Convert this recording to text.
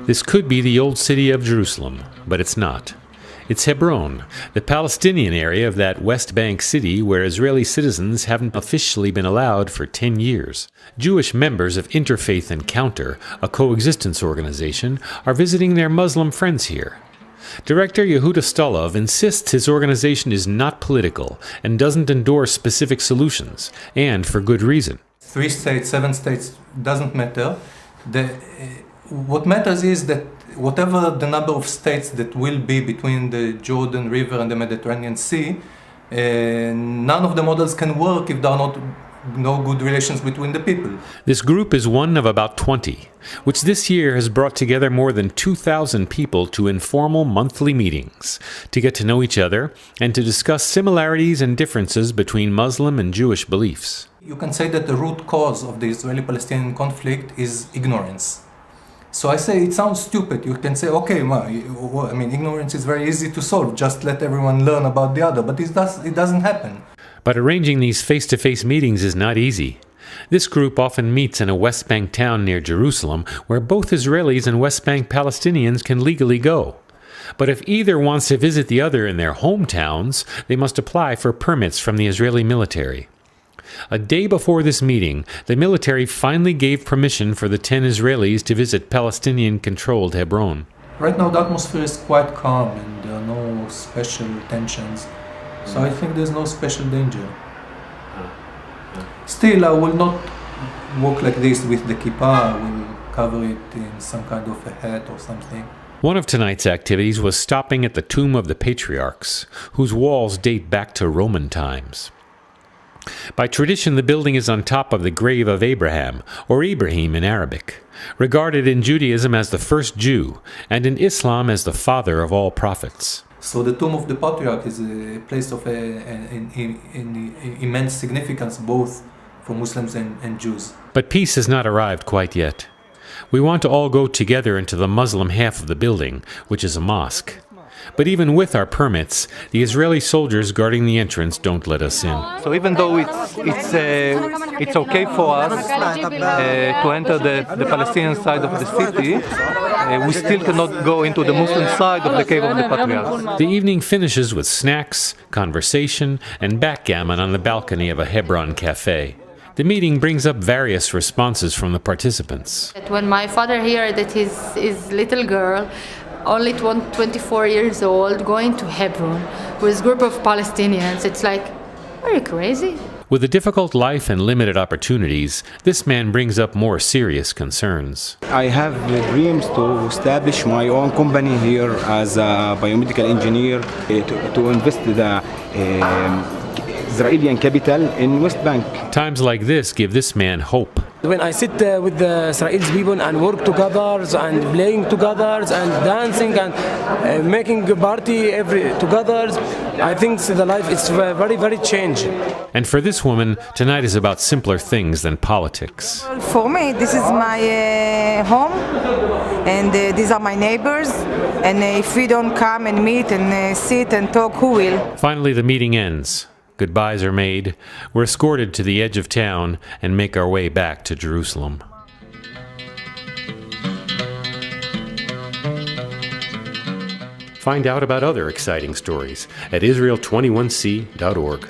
This could be the old city of Jerusalem, but it's not. It's Hebron, the Palestinian area of that West Bank city where Israeli citizens haven't officially been allowed for 10 years. Jewish members of Interfaith Encounter, a coexistence organization, are visiting their Muslim friends here. Director Yehuda Stolov insists his organization is not political and doesn't endorse specific solutions, and for good reason. 3 states, 7 states, doesn't matter. What matters is that whatever the number of states that will be between the Jordan River and the Mediterranean Sea, none of the models can work if there are no good relations between the people. This group is one of about 20, which this year has brought together more than 2,000 people to informal monthly meetings to get to know each other and to discuss similarities and differences between Muslim and Jewish beliefs. You can say that the root cause of the Israeli-Palestinian conflict is ignorance. So I say it sounds stupid. You can say, okay, ignorance is very easy to solve. Just let everyone learn about the other. But it doesn't happen. But arranging these face-to-face meetings is not easy. This group often meets in a West Bank town near Jerusalem where both Israelis and West Bank Palestinians can legally go. But if either wants to visit the other in their hometowns, they must apply for permits from the Israeli military. A day before this meeting, the military finally gave permission for the 10 Israelis to visit Palestinian-controlled Hebron. Right now the atmosphere is quite calm and there are no special tensions. So I think there's no special danger. Still, I will not walk like this with the kippah. I will cover it in some kind of a hat or something. One of tonight's activities was stopping at the Tomb of the Patriarchs, whose walls date back to Roman times. By tradition, the building is on top of the grave of Abraham, or Ibrahim in Arabic, regarded in Judaism as the first Jew, and in Islam as the father of all prophets. So the Tomb of the Patriarch is a place of immense significance both for Muslims and Jews. But peace has not arrived quite yet. We want to all go together into the Muslim half of the building, which is a mosque. But even with our permits, the Israeli soldiers guarding the entrance don't let us in. So even though it's okay for us to enter the Palestinian side of the city, we still cannot go into the Muslim side of the Cave of the Patriarchs. The evening finishes with snacks, conversation, and backgammon on the balcony of a Hebron cafe. The meeting brings up various responses from the participants. When my father heard that his little girl, only 24 years old, going to Hebron with a group of Palestinians, it's like, are you crazy? With a difficult life and limited opportunities, this man brings up more serious concerns. I have dreams to establish my own company here as a biomedical engineer to invest the Israeli capital in West Bank. Times like this give this man hope. When I sit with the Israeli people and work together and playing together and dancing and making a party together, I think the life is very, very changed. And for this woman, tonight is about simpler things than politics. For me, this is my home, and these are my neighbors. And if we don't come and meet and sit and talk, who will? Finally, the meeting ends. Goodbyes are made. We're escorted to the edge of town and make our way back to Jerusalem. Find out about other exciting stories at Israel21c.org.